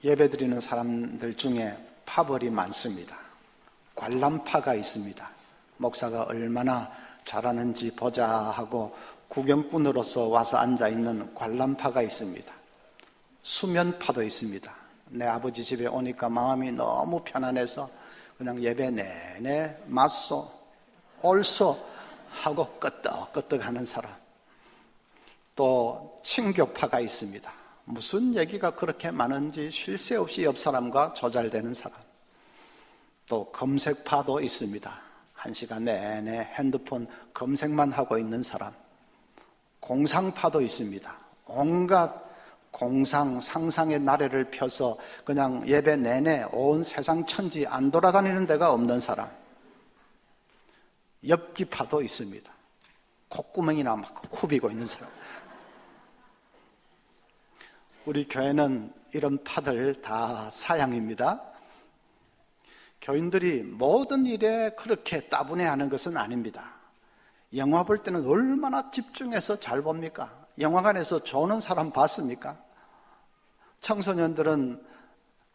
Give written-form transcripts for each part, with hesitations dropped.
예배드리는 사람들 중에 파벌이 많습니다. 관람파가 있습니다. 목사가 얼마나 잘하는지 보자 하고 구경꾼으로서 와서 앉아있는 관람파가 있습니다. 수면파도 있습니다. 내 아버지 집에 오니까 마음이 너무 편안해서 그냥 예배 내내 맞소, 옳소 하고 끄떡끄떡 하는 사람. 또 친교파가 있습니다. 무슨 얘기가 그렇게 많은지 쉴 새 없이 옆 사람과 조잘되는 사람. 또 검색파도 있습니다. 1시간 내내 핸드폰 검색만 하고 있는 사람. 공상파도 있습니다. 온갖 공상, 상상의 나래를 펴서 그냥 예배 내내 온 세상 천지 안 돌아다니는 데가 없는 사람. 엽기파도 있습니다. 콧구멍이나 막 후비고 있는 사람. 우리 교회는 이런 파들 다 사양입니다. 교인들이 모든 일에 그렇게 따분해하는 것은 아닙니다. 영화 볼 때는 얼마나 집중해서 잘 봅니까? 영화관에서 조는 사람 봤습니까? 청소년들은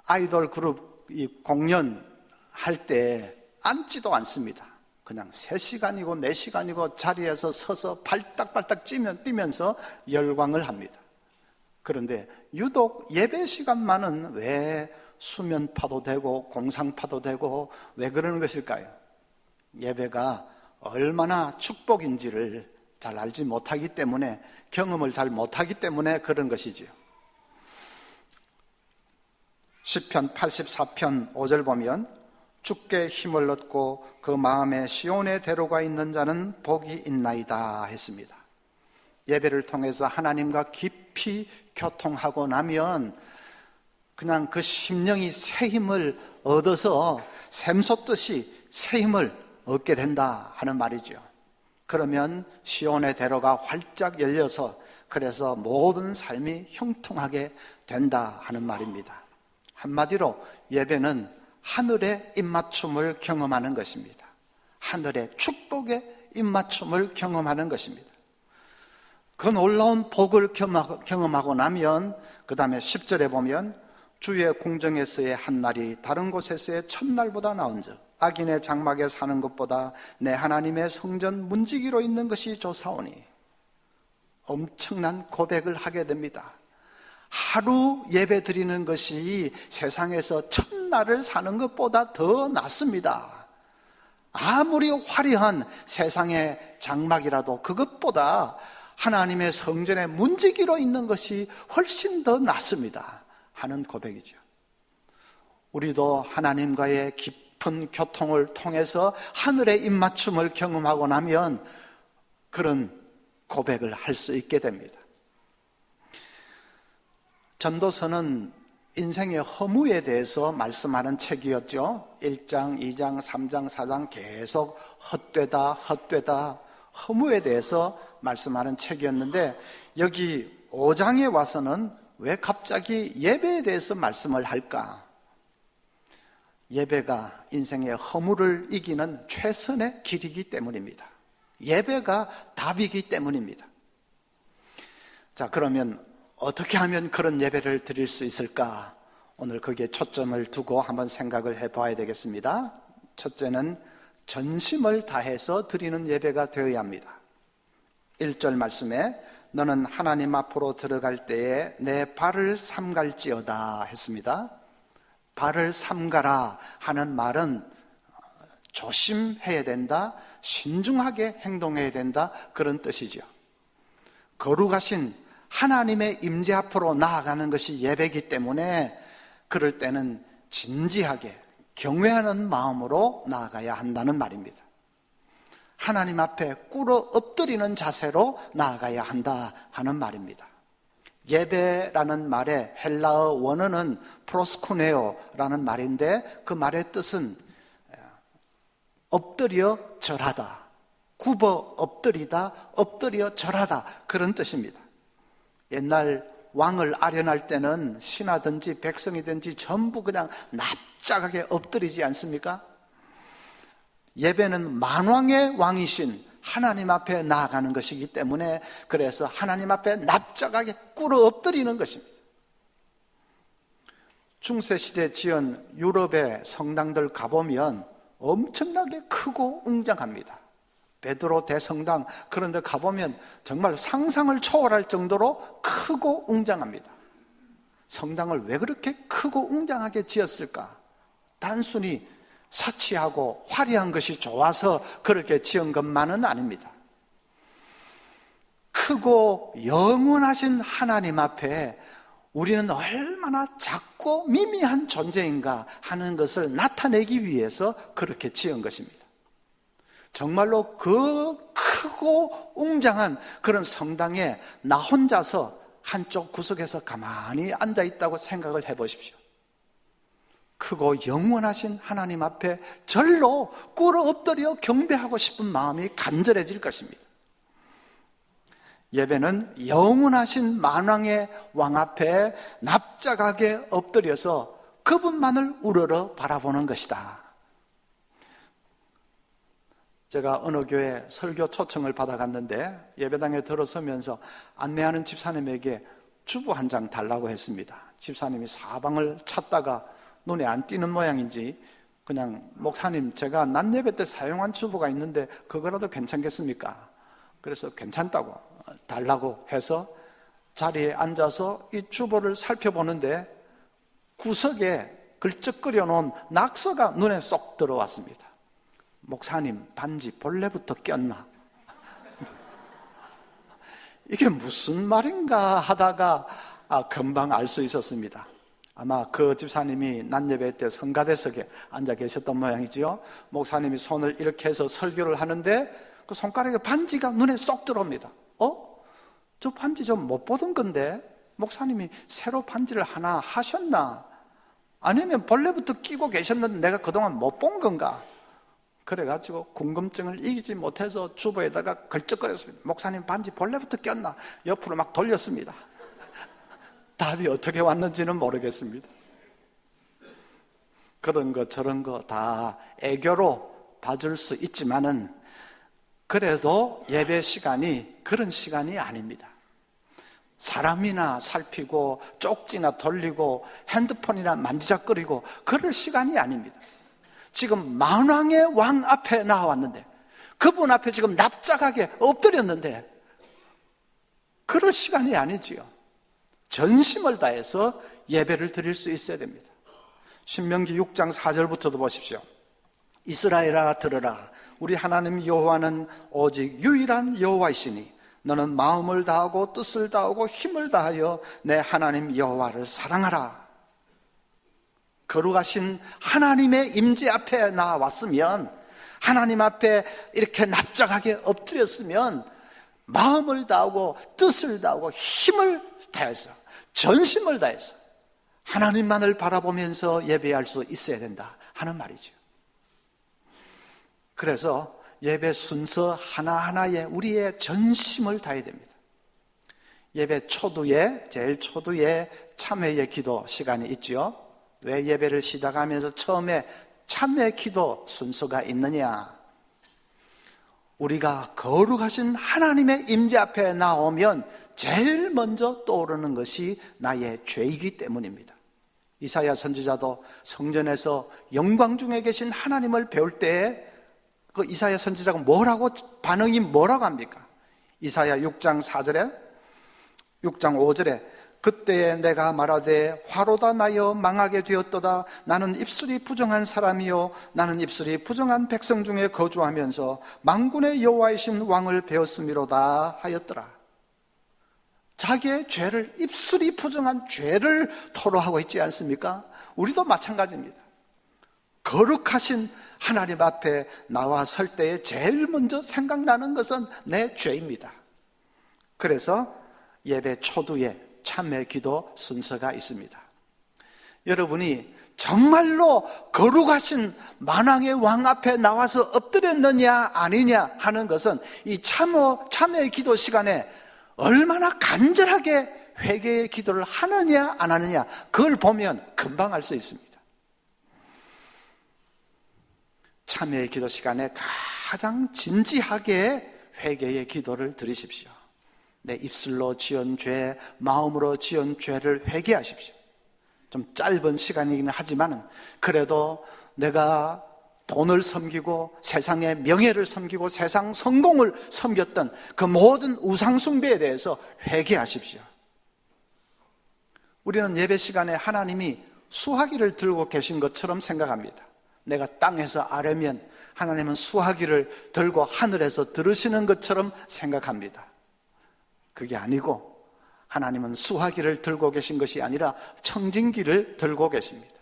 아이돌 그룹 공연할 때 앉지도 않습니다. 그냥 3시간이고 4시간이고 자리에서 서서 발딱발딱 뛰면서 열광을 합니다. 그런데 유독 예배 시간만은 왜 수면파도 되고 공상파도 되고 왜 그러는 것일까요? 예배가 얼마나 축복인지를 잘 알지 못하기 때문에, 경험을 잘 못하기 때문에 그런 것이지요. 시편 84편 5절 보면 주께 힘을 얻고 그 마음에 시온의 대로가 있는 자는 복이 있나이다 했습니다. 예배를 통해서 하나님과 깊이 교통하고 나면 그냥 그 심령이 새 힘을 얻어서 샘솟듯이 새 힘을 얻게 된다 하는 말이죠. 그러면 시온의 대로가 활짝 열려서 그래서 모든 삶이 형통하게 된다 하는 말입니다. 한마디로 예배는 하늘의 입맞춤을 경험하는 것입니다. 하늘의 축복의 입맞춤을 경험하는 것입니다. 그 놀라운 복을 경험하고 나면 그 다음에 10절에 보면 주의 궁정에서의 한 날이 다른 곳에서의 첫날보다 나은즉 악인의 장막에 사는 것보다 내 하나님의 성전 문지기로 있는 것이 좋사오니, 엄청난 고백을 하게 됩니다. 하루 예배 드리는 것이 세상에서 첫날을 사는 것보다 더 낫습니다. 아무리 화려한 세상의 장막이라도 그것보다 하나님의 성전에 문지기로 있는 것이 훨씬 더 낫습니다 하는 고백이죠. 우리도 하나님과의 깊은 교통을 통해서 하늘의 입맞춤을 경험하고 나면 그런 고백을 할 수 있게 됩니다. 전도서는 인생의 허무에 대해서 말씀하는 책이었죠. 1장, 2장, 3장, 4장 계속 헛되다 허무에 대해서 말씀하는 책이었는데, 여기 5장에 와서는 왜 갑자기 예배에 대해서 말씀을 할까? 예배가 인생의 허무를 이기는 최선의 길이기 때문입니다. 예배가 답이기 때문입니다. 자, 그러면 어떻게 하면 그런 예배를 드릴 수 있을까? 오늘 거기에 초점을 두고 한번 생각을 해봐야 되겠습니다. 첫째는 전심을 다해서 드리는 예배가 되어야 합니다. 1절 말씀에 너는 하나님 앞으로 들어갈 때에 내 발을 삼갈지어다 했습니다. 발을 삼가라 하는 말은 조심해야 된다, 신중하게 행동해야 된다, 그런 뜻이죠. 거룩하신 하나님의 임재 앞으로 나아가는 것이 예배이기 때문에 그럴 때는 진지하게 경외하는 마음으로 나아가야 한다는 말입니다. 하나님 앞에 꿇어 엎드리는 자세로 나아가야 한다 하는 말입니다. 예배라는 말의 헬라어 원어는 프로스쿠네오라는 말인데, 그 말의 뜻은 엎드려 절하다, 굽어 엎드리다, 엎드려 절하다, 그런 뜻입니다. 옛날 왕을 아련할 때는 신하든지 백성이든지 전부 그냥 납작하게 엎드리지 않습니까? 예배는 만왕의 왕이신 하나님 앞에 나아가는 것이기 때문에 그래서 하나님 앞에 납작하게 꿇어 엎드리는 것입니다. 중세시대 지은 유럽의 성당들 가보면 엄청나게 크고 웅장합니다. 베드로 대성당 그런 데 가보면 정말 상상을 초월할 정도로 크고 웅장합니다. 성당을 왜 그렇게 크고 웅장하게 지었을까? 단순히 사치하고 화려한 것이 좋아서 그렇게 지은 것만은 아닙니다. 크고 영원하신 하나님 앞에 우리는 얼마나 작고 미미한 존재인가 하는 것을 나타내기 위해서 그렇게 지은 것입니다. 정말로 그 크고 웅장한 그런 성당에 나 혼자서 한쪽 구석에서 가만히 앉아 있다고 생각을 해보십시오. 크고 영원하신 하나님 앞에 절로 꿇어 엎드려 경배하고 싶은 마음이 간절해질 것입니다. 예배는 영원하신 만왕의 왕 앞에 납작하게 엎드려서 그분만을 우러러 바라보는 것이다. 제가 어느 교회 설교 초청을 받아갔는데 예배당에 들어서면서 안내하는 집사님에게 주보 한 장 달라고 했습니다. 집사님이 사방을 찾다가 눈에 안 띄는 모양인지 그냥 목사님 제가 낮 예배 때 사용한 주보가 있는데 그거라도 괜찮겠습니까? 그래서 괜찮다고 달라고 해서 자리에 앉아서 이 주보를 살펴보는데 구석에 걸쩍거려 놓은 낙서가 눈에 쏙 들어왔습니다. 목사님 반지 본래부터 꼈나? 이게 무슨 말인가 하다가 금방 알 수 있었습니다. 아마 그 집사님이 낮예배 때 성가대석에 앉아 계셨던 모양이지요. 목사님이 손을 이렇게 해서 설교를 하는데 그 손가락에 반지가 눈에 쏙 들어옵니다. 저 반지 좀 못 보던 건데 목사님이 새로 반지를 하나 하셨나? 아니면 본래부터 끼고 계셨는데 내가 그동안 못 본 건가? 그래가지고 궁금증을 이기지 못해서 주보에다가 걸쩍거렸습니다. 목사님 반지 본래부터 꼈나? 옆으로 막 돌렸습니다. 답이 어떻게 왔는지는 모르겠습니다. 그런 거 저런 거 다 애교로 봐줄 수 있지만은 그래도 예배 시간이 그런 시간이 아닙니다. 사람이나 살피고 쪽지나 돌리고 핸드폰이나 만지작거리고 그럴 시간이 아닙니다. 지금 만왕의 왕 앞에 나왔는데 그분 앞에 지금 납작하게 엎드렸는데 그럴 시간이 아니지요. 전심을 다해서 예배를 드릴 수 있어야 됩니다. 신명기 6장 4절부터도 보십시오. 이스라엘아 들으라. 우리 하나님 여호와는 오직 유일한 여호와이시니 너는 마음을 다하고 뜻을 다하고 힘을 다하여 내 하나님 여호와를 사랑하라. 거룩하신 하나님의 임재 앞에 나왔으면, 하나님 앞에 이렇게 납작하게 엎드렸으면 마음을 다하고 뜻을 다하고 힘을 다해서 전심을 다해서 하나님만을 바라보면서 예배할 수 있어야 된다 하는 말이죠. 그래서 예배 순서 하나하나에 우리의 전심을 다해야 됩니다. 예배 초두에, 제일 초두에 참회의 기도 시간이 있죠. 왜 예배를 시작하면서 처음에 참회 기도 순서가 있느냐? 우리가 거룩하신 하나님의 임재 앞에 나오면 제일 먼저 떠오르는 것이 나의 죄이기 때문입니다. 이사야 선지자도 성전에서 영광 중에 계신 하나님을 배울 때에 그 이사야 선지자가 반응이 뭐라고 합니까? 이사야 6장 4절에 6장 5절에 그때에 내가 말하되 화로다 나여 망하게 되었도다. 나는 입술이 부정한 사람이요 나는 입술이 부정한 백성 중에 거주하면서 만군의 여호와이신 왕을 배웠음이로다 하였더라. 자기의 죄를, 입술이 부정한 죄를 토로하고 있지 않습니까? 우리도 마찬가지입니다. 거룩하신 하나님 앞에 나와 설 때에 제일 먼저 생각나는 것은 내 죄입니다. 그래서 예배 초두에 참회 기도 순서가 있습니다. 여러분이 정말로 거룩하신 만왕의 왕 앞에 나와서 엎드렸느냐 아니냐 하는 것은 이 참회 기도 시간에 얼마나 간절하게 회개의 기도를 하느냐 안 하느냐, 그걸 보면 금방 알 수 있습니다. 참회의 기도 시간에 가장 진지하게 회개의 기도를 드리십시오. 내 입술로 지은 죄, 마음으로 지은 죄를 회개하십시오. 좀 짧은 시간이긴 하지만 그래도 내가 돈을 섬기고 세상의 명예를 섬기고 세상 성공을 섬겼던 그 모든 우상숭배에 대해서 회개하십시오. 우리는 예배 시간에 하나님이 수화기를 들고 계신 것처럼 생각합니다. 내가 땅에서 아뢰면 하나님은 수화기를 들고 하늘에서 들으시는 것처럼 생각합니다. 그게 아니고 하나님은 수화기를 들고 계신 것이 아니라 청진기를 들고 계십니다.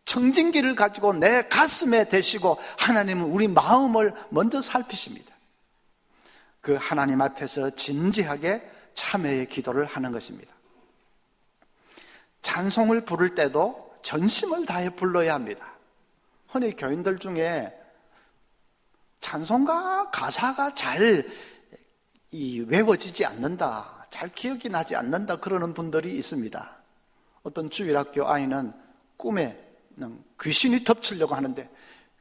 청진기를 가지고 내 가슴에 대시고 하나님은 우리 마음을 먼저 살피십니다. 그 하나님 앞에서 진지하게 참회의 기도를 하는 것입니다. 찬송을 부를 때도 전심을 다해 불러야 합니다. 흔히 교인들 중에 찬송가 가사가 잘 외워지지 않는다, 잘 기억이 나지 않는다 그러는 분들이 있습니다. 어떤 주일학교 아이는 꿈에 귀신이 덮치려고 하는데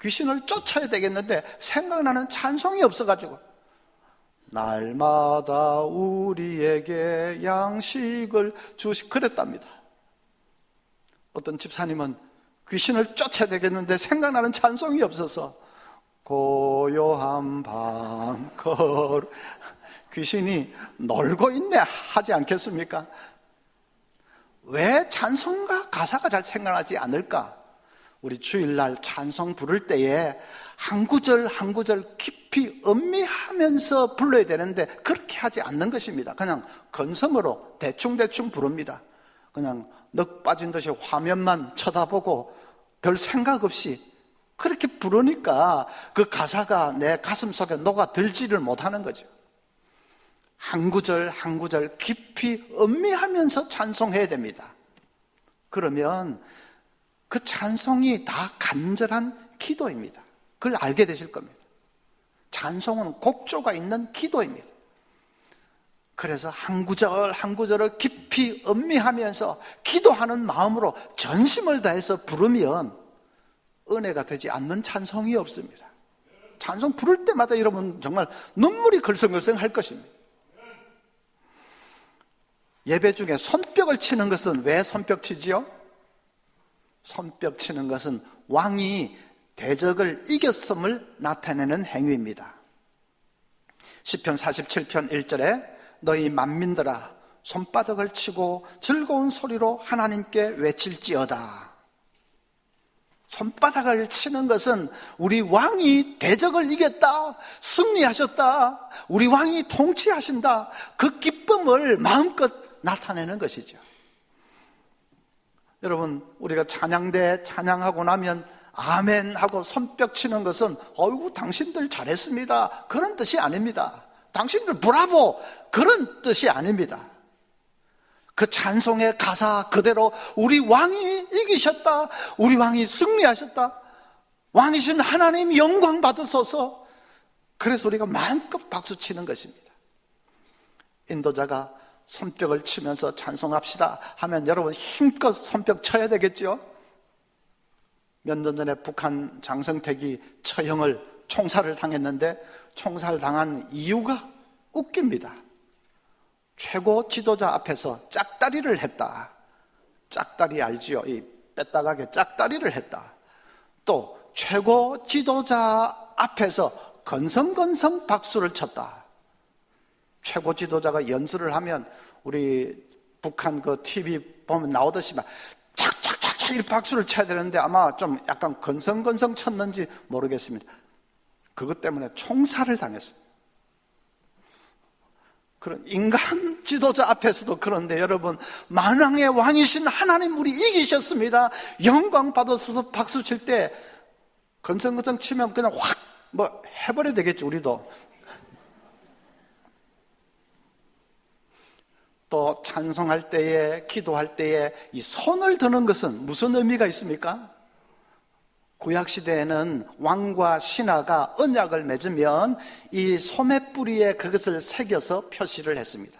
귀신을 쫓아야 되겠는데 생각나는 찬송이 없어가지고 날마다 우리에게 양식을 그랬답니다. 어떤 집사님은 귀신을 쫓아야 되겠는데 생각나는 찬송이 없어서 고요한 밤 귀신이 놀고 있네 하지 않겠습니까? 왜 찬송가 가사가 잘 생각나지 않을까? 우리 주일날 찬송 부를 때에 한 구절 한 구절 깊이 음미하면서 불러야 되는데 그렇게 하지 않는 것입니다. 그냥 건성으로 대충대충 부릅니다. 그냥 넋 빠진 듯이 화면만 쳐다보고 별 생각 없이 그렇게 부르니까 그 가사가 내 가슴 속에 녹아들지를 못하는 거죠. 한 구절 한 구절 깊이 음미하면서 찬송해야 됩니다. 그러면 그 찬송이 다 간절한 기도입니다. 그걸 알게 되실 겁니다. 찬송은 곡조가 있는 기도입니다. 그래서 한 구절 한 구절을 깊이 음미하면서 기도하는 마음으로 전심을 다해서 부르면 은혜가 되지 않는 찬송이 없습니다. 찬송 부를 때마다 여러분 정말 눈물이 글썽글썽 할 것입니다. 예배 중에 손뼉을 치는 것은 왜 손뼉 치지요? 손뼉 치는 것은 왕이 대적을 이겼음을 나타내는 행위입니다. 시편 47편 1절에 너희 만민들아 손바닥을 치고 즐거운 소리로 하나님께 외칠지어다. 손바닥을 치는 것은 우리 왕이 대적을 이겼다, 승리하셨다, 우리 왕이 통치하신다, 그 기쁨을 마음껏 나타내는 것이죠. 여러분, 우리가 찬양대 찬양하고 나면 아멘 하고 손뼉 치는 것은 어이구 당신들 잘했습니다 그런 뜻이 아닙니다. 당신들 브라보 그런 뜻이 아닙니다. 그 찬송의 가사 그대로 우리 왕이 이기셨다, 우리 왕이 승리하셨다, 왕이신 하나님 영광 받으소서, 그래서 우리가 마음껏 박수 치는 것입니다. 인도자가 손뼉을 치면서 찬송합시다 하면 여러분 힘껏 손뼉 쳐야 되겠죠? 몇 년 전에 북한 장성택이 처형을 총살을 당했는데 총살당한 이유가 웃깁니다. 최고 지도자 앞에서 짝다리를 했다. 짝다리 알지요? 이 빼따가게 짝다리를 했다. 또 최고 지도자 앞에서 건성건성 박수를 쳤다. 최고 지도자가 연설을 하면 우리 북한 그 TV 보면 나오듯이 막 착착착착 이렇게 박수를 쳐야 되는데 아마 좀 약간 건성건성 쳤는지 모르겠습니다. 그것 때문에 총살을 당했습니다. 그런 인간 지도자 앞에서도 그런데 여러분, 만왕의 왕이신 하나님 우리 이기셨습니다, 영광 받으셔서 박수 칠 때 건성건성 치면 그냥 확 뭐 해버려야 되겠지. 우리도 또 찬송할 때에 기도할 때에 이 손을 드는 것은 무슨 의미가 있습니까? 구약시대에는 왕과 신하가 언약을 맺으면 이 소매뿌리에 그것을 새겨서 표시를 했습니다.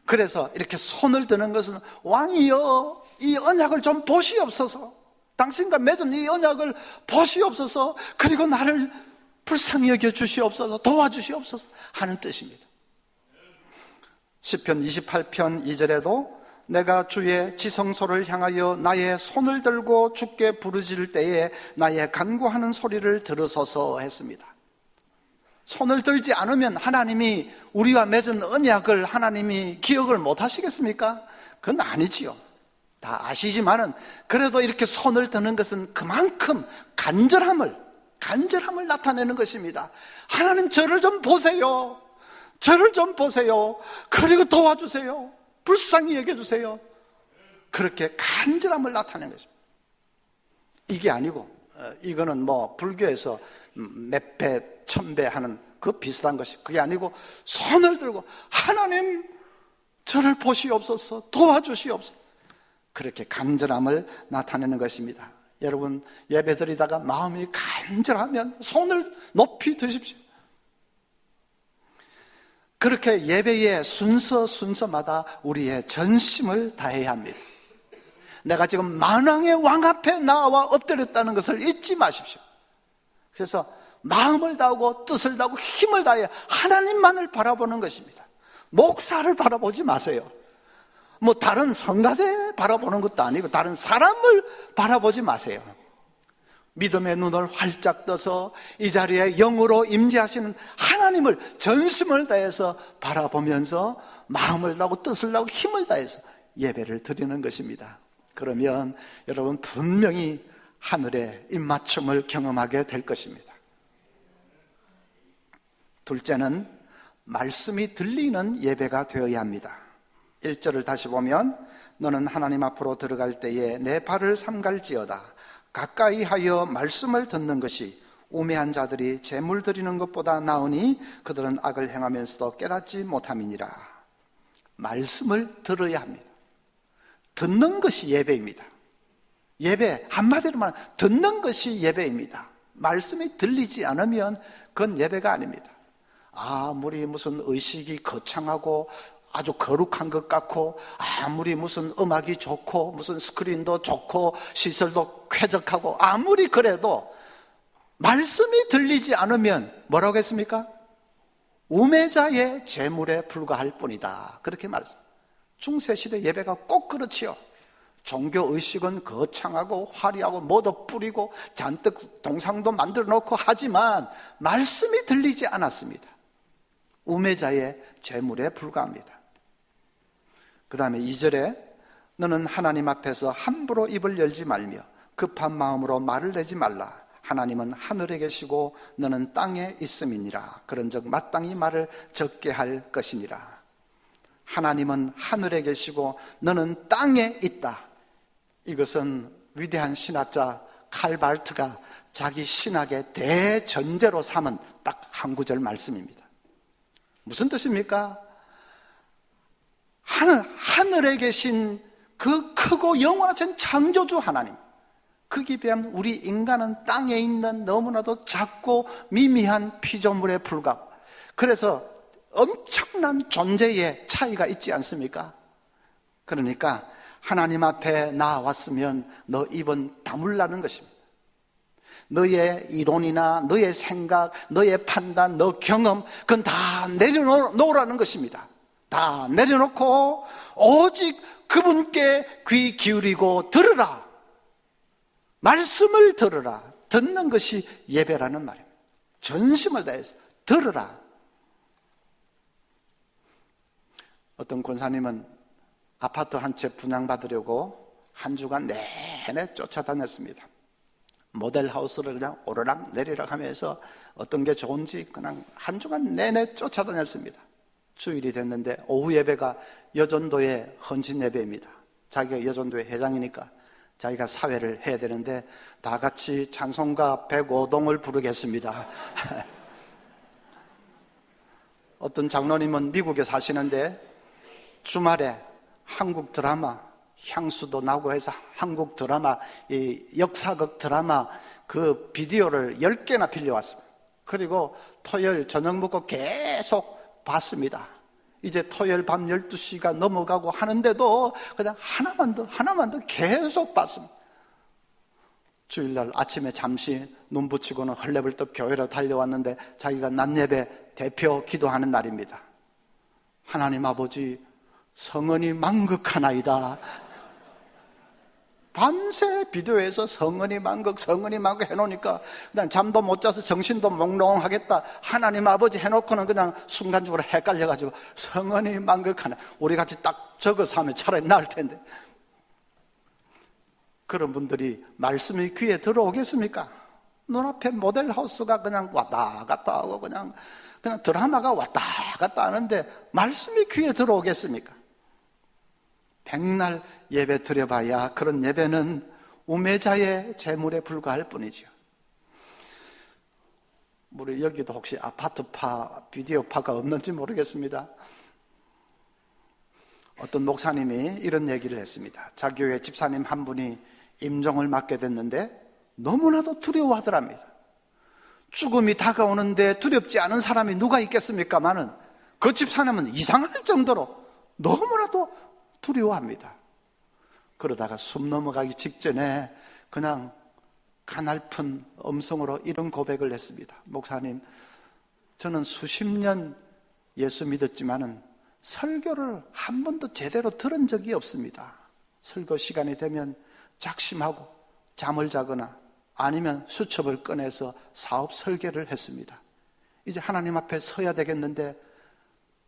그래서 이렇게 손을 드는 것은 왕이여 이 언약을 좀 보시옵소서, 당신과 맺은 이 언약을 보시옵소서, 그리고 나를 불쌍히 여겨 주시옵소서, 도와주시옵소서 하는 뜻입니다. 시편 28편 2절에도 내가 주의 지성소를 향하여 나의 손을 들고 주께 부르짖을 때에 나의 간구하는 소리를 들으소서 했습니다. 손을 들지 않으면 하나님이 우리와 맺은 언약을 하나님이 기억을 못 하시겠습니까? 그건 아니지요. 다 아시지만은 그래도 이렇게 손을 드는 것은 그만큼 간절함을 나타내는 것입니다. 하나님 저를 좀 보세요. 저를 좀 보세요. 그리고 도와주세요. 불쌍히 여겨주세요. 그렇게 간절함을 나타내는 것입니다. 이게 아니고 이거는 불교에서 몇 배, 1000배 하는 그 비슷한 것이, 그게 아니고 손을 들고 하나님 저를 보시옵소서, 도와주시옵소서, 그렇게 간절함을 나타내는 것입니다. 여러분 예배드리다가 마음이 간절하면 손을 높이 드십시오. 그렇게 예배의 순서마다 우리의 전심을 다해야 합니다. 내가 지금 만왕의 왕 앞에 나와 엎드렸다는 것을 잊지 마십시오. 그래서 마음을 다하고 뜻을 다하고 힘을 다해 하나님만을 바라보는 것입니다. 목사를 바라보지 마세요. 다른 성가대 바라보는 것도 아니고 다른 사람을 바라보지 마세요. 믿음의 눈을 활짝 떠서 이 자리에 영으로 임재하시는 하나님을 전심을 다해서 바라보면서 마음을 다하고 뜻을 다하고 힘을 다해서 예배를 드리는 것입니다. 그러면 여러분 분명히 하늘의 입맞춤을 경험하게 될 것입니다. 둘째는 말씀이 들리는 예배가 되어야 합니다. 1절을 다시 보면 너는 하나님 앞으로 들어갈 때에 내 발을 삼갈지어다. 가까이 하여 말씀을 듣는 것이 우매한 자들이 제물 드리는 것보다 나으니 그들은 악을 행하면서도 깨닫지 못함이니라. 말씀을 들어야 합니다. 듣는 것이 예배입니다. 예배, 한마디로 말하면 듣는 것이 예배입니다. 말씀이 들리지 않으면 그건 예배가 아닙니다. 아무리 무슨 의식이 거창하고 아주 거룩한 것 같고, 아무리 무슨 음악이 좋고 무슨 스크린도 좋고 시설도 쾌적하고 아무리 그래도 말씀이 들리지 않으면 뭐라고 했습니까? 우매자의 제물에 불과할 뿐이다, 그렇게 말했습니다. 중세시대 예배가 꼭 그렇지요. 종교의식은 거창하고 화려하고 뭐도 뿌리고 잔뜩 동상도 만들어 놓고 하지만 말씀이 들리지 않았습니다. 우매자의 제물에 불과합니다. 그 다음에 2절에 너는 하나님 앞에서 함부로 입을 열지 말며 급한 마음으로 말을 내지 말라. 하나님은 하늘에 계시고 너는 땅에 있음이니라. 그런즉 마땅히 말을 적게 할 것이니라. 하나님은 하늘에 계시고 너는 땅에 있다. 이것은 위대한 신학자 칼발트가 자기 신학의 대전제로 삼은 딱 한 구절 말씀입니다. 무슨 뜻입니까? 하늘에 계신 그 크고 영원하신 창조주 하나님, 그에 비하면 우리 인간은 땅에 있는 너무나도 작고 미미한 피조물에 불과하고, 그래서 엄청난 존재의 차이가 있지 않습니까? 그러니까 하나님 앞에 나왔으면 너 입은 다물라는 것입니다. 너의 이론이나 너의 생각, 너의 판단, 너 경험, 그건 다 내려놓으라는 것입니다. 다 내려놓고 오직 그분께 귀 기울이고 들으라. 말씀을 들으라. 듣는 것이 예배라는 말입니다. 전심을 다해서 들으라. 어떤 권사님은 아파트 한 채 분양받으려고 한 주간 내내 쫓아다녔습니다. 모델하우스를 그냥 오르락 내리락 하면서 어떤 게 좋은지 그냥 한 주간 내내 쫓아다녔습니다. 주일이 됐는데 오후 예배가 여전도의 헌신 예배입니다. 자기가 여전도의 회장이니까 자기가 사회를 해야 되는데 다 같이 찬송가 105동을 부르겠습니다. 어떤 장로님은 미국에 사시는데 주말에 한국 드라마 향수도 나고 해서 한국 드라마, 이 역사극 드라마 그 비디오를 10개나 빌려왔습니다. 그리고 토요일 저녁 먹고 계속 봤습니다. 이제 토요일 밤 12시가 넘어가고 하는데도 그냥 하나만 더 계속 봤습니다. 주일날 아침에 잠시 눈 붙이고는 헐레벌떡 교회로 달려왔는데 자기가 낮예배 대표 기도하는 날입니다. 하나님 아버지, 성은이 망극하나이다. 밤새 비디오에서 성은이 망극 해놓으니까 그냥 잠도 못 자서 정신도 몽롱하겠다. 하나님 아버지 해놓고는 그냥 순간적으로 헷갈려가지고 성은이 망극하나. 우리 같이 딱 적어서 하면 차라리 나을 텐데. 그런 분들이 말씀이 귀에 들어오겠습니까? 눈앞에 모델하우스가 그냥 왔다 갔다 하고 그냥 드라마가 왔다 갔다 하는데 말씀이 귀에 들어오겠습니까? 백날 예배 드려봐야 그런 예배는 우매자의 재물에 불과할 뿐이죠. 우리 여기도 혹시 아파트파, 비디오파가 없는지 모르겠습니다. 어떤 목사님이 이런 얘기를 했습니다. 자기 교회 집사님 한 분이 임종을 맞게 됐는데 너무나도 두려워하더랍니다. 죽음이 다가오는데 두렵지 않은 사람이 누가 있겠습니까마는 그 집사님은 이상할 정도로 너무나도 두려워합니다. 그러다가 숨 넘어가기 직전에 그냥 가냘픈 음성으로 이런 고백을 했습니다. 목사님, 저는 수십 년 예수 믿었지만은 설교를 한 번도 제대로 들은 적이 없습니다. 설교 시간이 되면 작심하고 잠을 자거나 아니면 수첩을 꺼내서 사업 설계를 했습니다. 이제 하나님 앞에 서야 되겠는데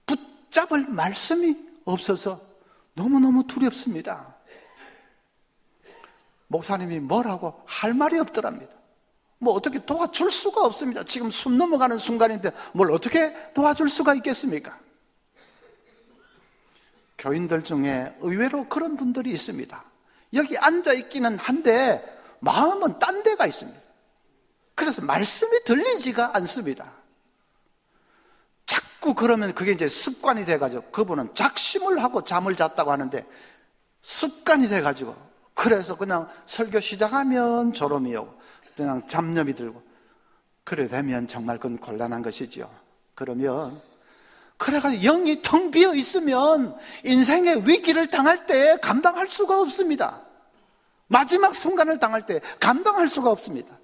붙잡을 말씀이 없어서 너무너무 두렵습니다. 목사님이 뭐라고 할 말이 없더랍니다. 뭐 어떻게 도와줄 수가 없습니다. 지금 숨 넘어가는 순간인데 뭘 어떻게 도와줄 수가 있겠습니까? 교인들 중에 의외로 그런 분들이 있습니다. 여기 앉아 있기는 한데 마음은 딴 데가 있습니다. 그래서 말씀이 들리지가 않습니다. 자꾸 그러면 그게 이제 습관이 돼가지고 그분은 작심을 하고 잠을 잤다고 하는데 습관이 돼가지고 그래서 그냥 설교 시작하면 졸음이 오고 그냥 잡념이 들고 그래 되면 정말 그건 곤란한 것이죠. 그러면 그래가지고 영이 텅 비어 있으면 인생의 위기를 당할 때 감당할 수가 없습니다. 마지막 순간을 당할 때 감당할 수가 없습니다.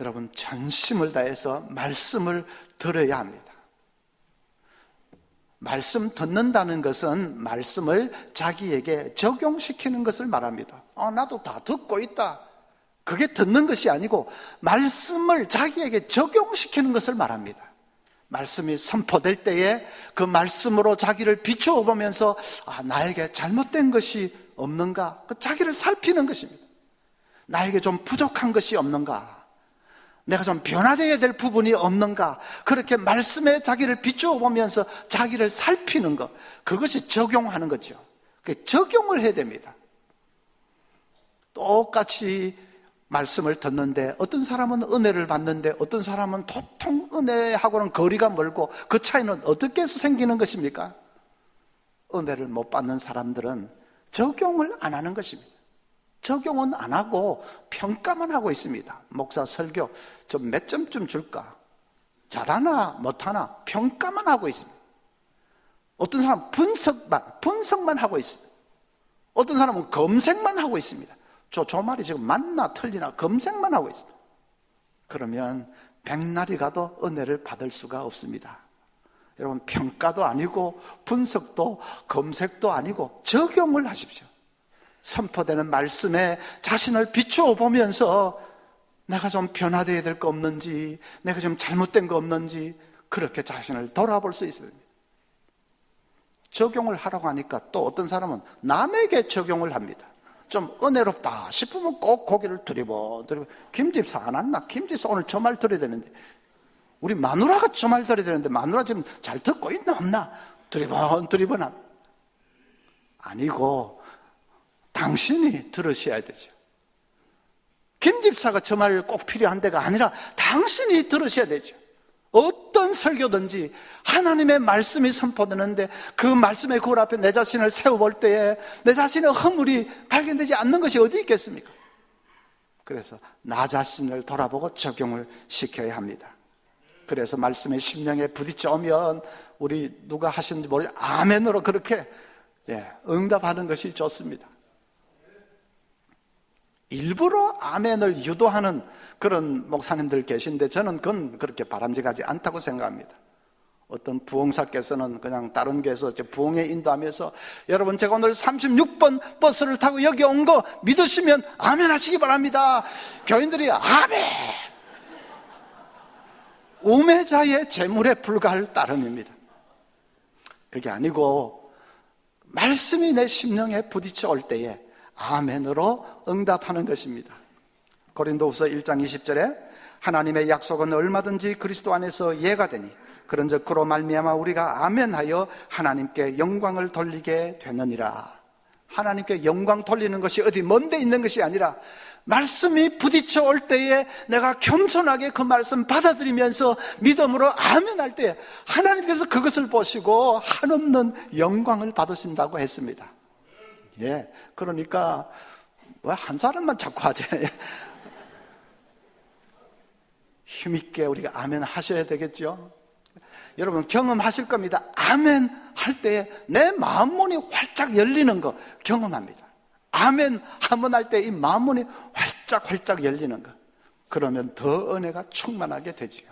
여러분, 전심을 다해서 말씀을 들어야 합니다. 말씀 듣는다는 것은 말씀을 자기에게 적용시키는 것을 말합니다. 나도 다 듣고 있다. 그게 듣는 것이 아니고 말씀을 자기에게 적용시키는 것을 말합니다. 말씀이 선포될 때에 그 말씀으로 자기를 비추어 보면서 나에게 잘못된 것이 없는가? 자기를 살피는 것입니다. 나에게 좀 부족한 것이 없는가? 내가 좀 변화되어야 될 부분이 없는가? 그렇게 말씀에 자기를 비추어 보면서 자기를 살피는 것, 그것이 적용하는 거죠. 적용을 해야 됩니다. 똑같이 말씀을 듣는데 어떤 사람은 은혜를 받는데 어떤 사람은 도통 은혜하고는 거리가 멀고 그 차이는 어떻게 해서 생기는 것입니까? 은혜를 못 받는 사람들은 적용을 안 하는 것입니다. 적용은 안 하고 평가만 하고 있습니다. 목사 설교 좀 몇 점쯤 줄까? 잘하나 못하나 평가만 하고 있습니다. 어떤 사람은 분석만 하고 있습니다. 어떤 사람은 검색만 하고 있습니다. 저 말이 지금 맞나 틀리나 검색만 하고 있습니다. 그러면 백날이 가도 은혜를 받을 수가 없습니다. 여러분, 평가도 아니고 분석도 검색도 아니고 적용을 하십시오. 선포되는 말씀에 자신을 비추어 보면서 내가 좀 변화되어야 될 거 없는지, 내가 좀 잘못된 거 없는지 그렇게 자신을 돌아볼 수 있습니다. 적용을 하라고 하니까 또 어떤 사람은 남에게 적용을 합니다. 좀 은혜롭다 싶으면 꼭 고개를 드리번 김집사 안 왔나? 김집사 오늘 저 말 들어야 되는데, 우리 마누라가 저 말 들어야 되는데 마누라 지금 잘 듣고 있나 없나? 드리번 합니다. 아니고 당신이 들으셔야 되죠. 김집사가 저 말 꼭 필요한 데가 아니라 당신이 들으셔야 되죠. 어떤 설교든지 하나님의 말씀이 선포되는데 그 말씀의 거울 앞에 내 자신을 세워볼 때에 내 자신의 허물이 발견되지 않는 것이 어디 있겠습니까? 그래서 나 자신을 돌아보고 적용을 시켜야 합니다. 그래서 말씀의 심령에 부딪혀 오면 우리 누가 하시는지 모르겠어요. 아멘으로 그렇게 응답하는 것이 좋습니다. 일부러 아멘을 유도하는 그런 목사님들 계신데 저는 그건 그렇게 바람직하지 않다고 생각합니다. 어떤 부흥사께서는 그냥 다른 교회에서 부흥에 인도하면서 여러분 제가 오늘 36번 버스를 타고 여기 온 거 믿으시면 아멘 하시기 바랍니다. 교인들이 아멘! 우매자의 재물에 불과할 따름입니다. 그게 아니고 말씀이 내 심령에 부딪혀 올 때에 아멘으로 응답하는 것입니다. 고린도후서 1장 20절에 하나님의 약속은 얼마든지 그리스도 안에서 예가 되니 그런즉 그로 말미암아 우리가 아멘하여 하나님께 영광을 돌리게 되느니라. 하나님께 영광 돌리는 것이 어디 먼데 있는 것이 아니라 말씀이 부딪혀 올 때에 내가 겸손하게 그 말씀 받아들이면서 믿음으로 아멘할 때 하나님께서 그것을 보시고 한없는 영광을 받으신다고 했습니다. 그러니까 왜 한 사람만 자꾸 하지? 힘있게 우리가 아멘 하셔야 되겠죠. 여러분 경험하실 겁니다. 아멘 할 때 내 마음문이 활짝 열리는 거 경험합니다. 아멘 한번 할 때 이 마음문이 활짝 열리는 거, 그러면 더 은혜가 충만하게 되지요.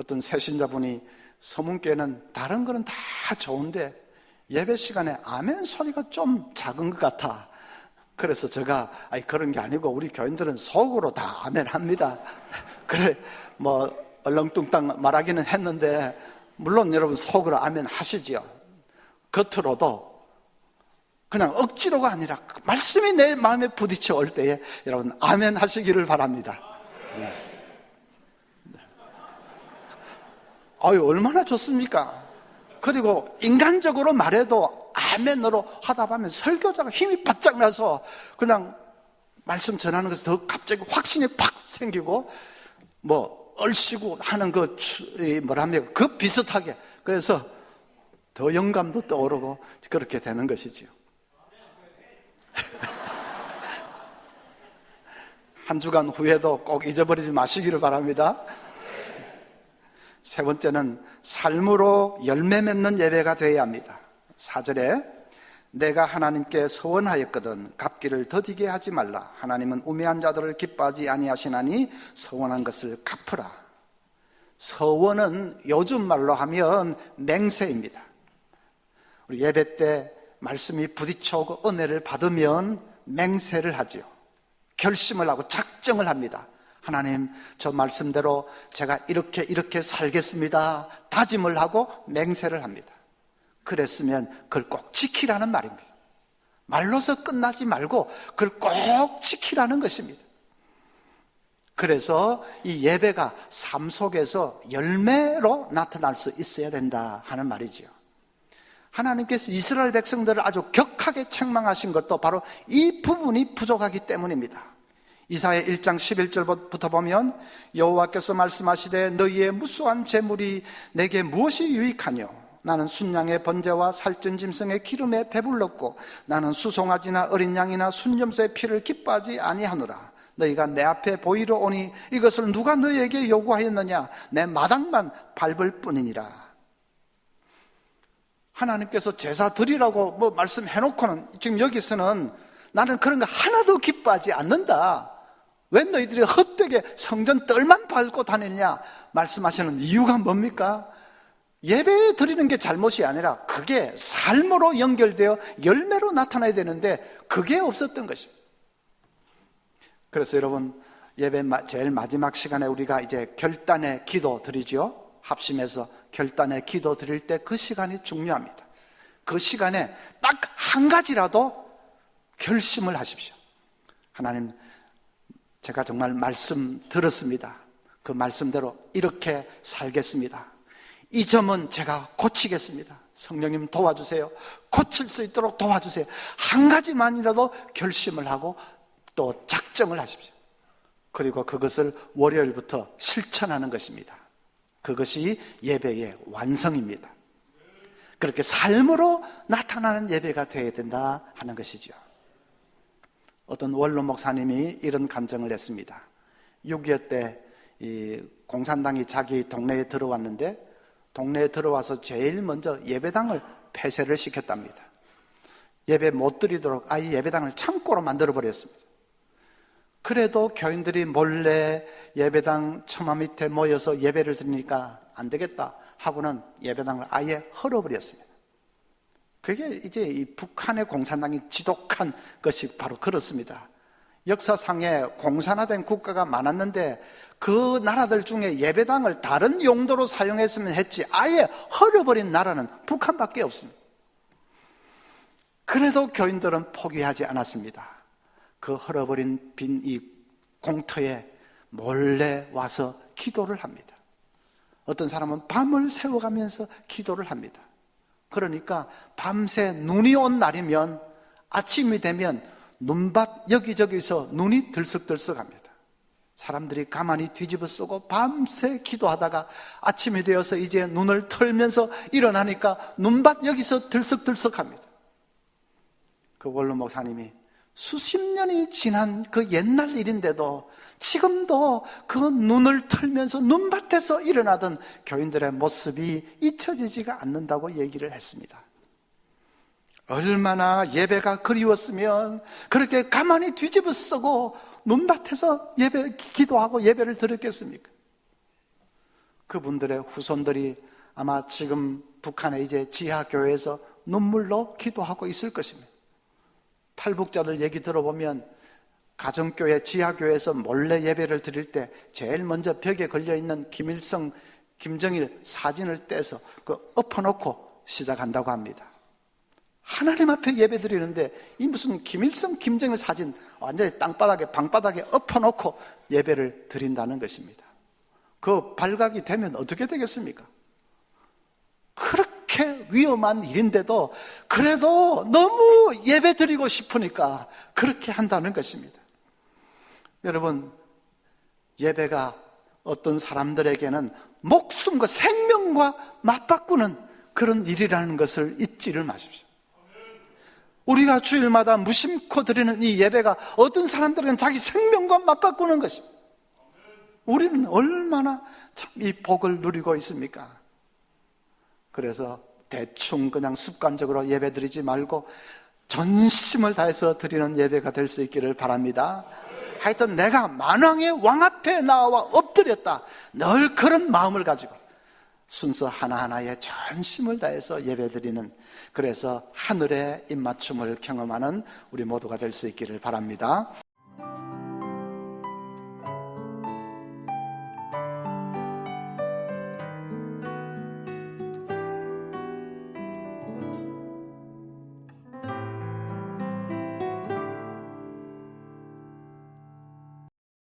어떤 새신자분이 서문교회는 다른 거는 다 좋은데 예배 시간에 아멘 소리가 좀 작은 것 같아. 그래서 제가 그런 게 아니고 우리 교인들은 속으로 다 아멘 합니다. 그래 얼렁뚱땅 말하기는 했는데 물론 여러분 속으로 아멘 하시지요. 겉으로도 그냥 억지로가 아니라 말씀이 내 마음에 부딪혀 올 때에 여러분 아멘 하시기를 바랍니다. 얼마나 좋습니까? 그리고 인간적으로 말해도 아멘으로 하다 보면 설교자가 힘이 바짝 나서 그냥 말씀 전하는 것에 더 갑자기 확신이 팍 생기고 얼씨구 하는 그 비슷하게, 그래서 더 영감도 떠오르고 그렇게 되는 것이지요. 한 주간 후에도 꼭 잊어버리지 마시기를 바랍니다. 세 번째는 삶으로 열매 맺는 예배가 되어야 합니다. 4절에 내가 하나님께 서원하였거든 갚기를 더디게 하지 말라. 하나님은 우매한 자들을 기뻐하지 아니하시나니 서원한 것을 갚으라. 서원은 요즘 말로 하면 맹세입니다. 우리 예배 때 말씀이 부딪혀오고 은혜를 받으면 맹세를 하죠. 결심을 하고 작정을 합니다. 하나님, 저 말씀대로 제가 이렇게 살겠습니다. 다짐을 하고 맹세를 합니다. 그랬으면 그걸 꼭 지키라는 말입니다. 말로서 끝나지 말고 그걸 꼭 지키라는 것입니다. 그래서 이 예배가 삶 속에서 열매로 나타날 수 있어야 된다 하는 말이지요. 하나님께서 이스라엘 백성들을 아주 격하게 책망하신 것도 바로 이 부분이 부족하기 때문입니다. 이사야 1장 11절부터 보면 여호와께서 말씀하시되 너희의 무수한 재물이 내게 무엇이 유익하뇨? 나는 순양의 번제와 살찐 짐승의 기름에 배불렀고 나는 수송아지나 어린 양이나 순염소의 피를 기뻐하지 아니하노라. 너희가 내 앞에 보이러 오니 이것을 누가 너희에게 요구하였느냐? 내 마당만 밟을 뿐이니라. 하나님께서 제사 드리라고 말씀해놓고는 지금 여기서는 나는 그런 거 하나도 기뻐하지 않는다. 왜 너희들이 헛되게 성전 뜰만 밟고 다니느냐 말씀하시는 이유가 뭡니까? 예배 드리는 게 잘못이 아니라 그게 삶으로 연결되어 열매로 나타나야 되는데 그게 없었던 것입니다. 그래서 여러분 예배 제일 마지막 시간에 우리가 이제 결단의 기도 드리죠. 합심해서 결단의 기도 드릴 때 그 시간이 중요합니다. 그 시간에 딱 한 가지라도 결심을 하십시오. 하나님, 제가 정말 말씀 들었습니다. 그 말씀대로 이렇게 살겠습니다. 이 점은 제가 고치겠습니다. 성령님 도와주세요. 고칠 수 있도록 도와주세요. 한 가지만이라도 결심을 하고 또 작정을 하십시오. 그리고 그것을 월요일부터 실천하는 것입니다. 그것이 예배의 완성입니다. 그렇게 삶으로 나타나는 예배가 되어야 된다 하는 것이죠. 어떤 원로 목사님이 이런 간증을 했습니다. 6.25 때 이 공산당이 자기 동네에 들어왔는데 동네에 들어와서 제일 먼저 예배당을 폐쇄를 시켰답니다. 예배 못 드리도록 아예 예배당을 창고로 만들어 버렸습니다. 그래도 교인들이 몰래 예배당 처마 밑에 모여서 예배를 드리니까 안 되겠다 하고는 예배당을 아예 헐어버렸습니다. 그게 이제 이 북한의 공산당이 지독한 것이 바로 그렇습니다. 역사상에 공산화된 국가가 많았는데 그 나라들 중에 예배당을 다른 용도로 사용했으면 했지 아예 헐어버린 나라는 북한밖에 없습니다. 그래도 교인들은 포기하지 않았습니다. 그 헐어버린 빈 이 공터에 몰래 와서 기도를 합니다. 어떤 사람은 밤을 새워가면서 기도를 합니다. 그러니까 밤새 눈이 온 날이면 아침이 되면 눈밭 여기저기서 눈이 들썩들썩합니다. 사람들이 가만히 뒤집어 쓰고 밤새 기도하다가 아침이 되어서 이제 눈을 털면서 일어나니까 눈밭 여기서 들썩들썩합니다. 그 원로 목사님이 수십 년이 지난 그 옛날 일인데도 지금도 그 눈을 틀면서 눈밭에서 일어나던 교인들의 모습이 잊혀지지가 않는다고 얘기를 했습니다. 얼마나 예배가 그리웠으면 그렇게 가만히 뒤집어 쓰고 눈밭에서 기도하고 예배를 드렸겠습니까? 그분들의 후손들이 아마 지금 북한의 이제 지하교회에서 눈물로 기도하고 있을 것입니다. 탈북자들 얘기 들어보면 가정교회, 지하교회에서 몰래 예배를 드릴 때 제일 먼저 벽에 걸려있는 김일성, 김정일 사진을 떼서 엎어놓고 시작한다고 합니다. 하나님 앞에 예배 드리는데 이 무슨 김일성, 김정일 사진 완전히 땅바닥에, 방바닥에 엎어놓고 예배를 드린다는 것입니다. 그 발각이 되면 어떻게 되겠습니까? 그렇게 위험한 일인데도 그래도 너무 예배 드리고 싶으니까 그렇게 한다는 것입니다. 여러분, 예배가 어떤 사람들에게는 목숨과 생명과 맞바꾸는 그런 일이라는 것을 잊지를 마십시오. 우리가 주일마다 무심코 드리는 이 예배가 어떤 사람들에게는 자기 생명과 맞바꾸는 것입니다. 우리는 얼마나 참 이 복을 누리고 있습니까? 그래서 대충 그냥 습관적으로 예배 드리지 말고 전심을 다해서 드리는 예배가 될 수 있기를 바랍니다. 하여튼 내가 만왕의 왕 앞에 나와 엎드렸다, 늘 그런 마음을 가지고 순서 하나하나에 전심을 다해서 예배 드리는, 그래서 하늘의 입맞춤을 경험하는 우리 모두가 될 수 있기를 바랍니다.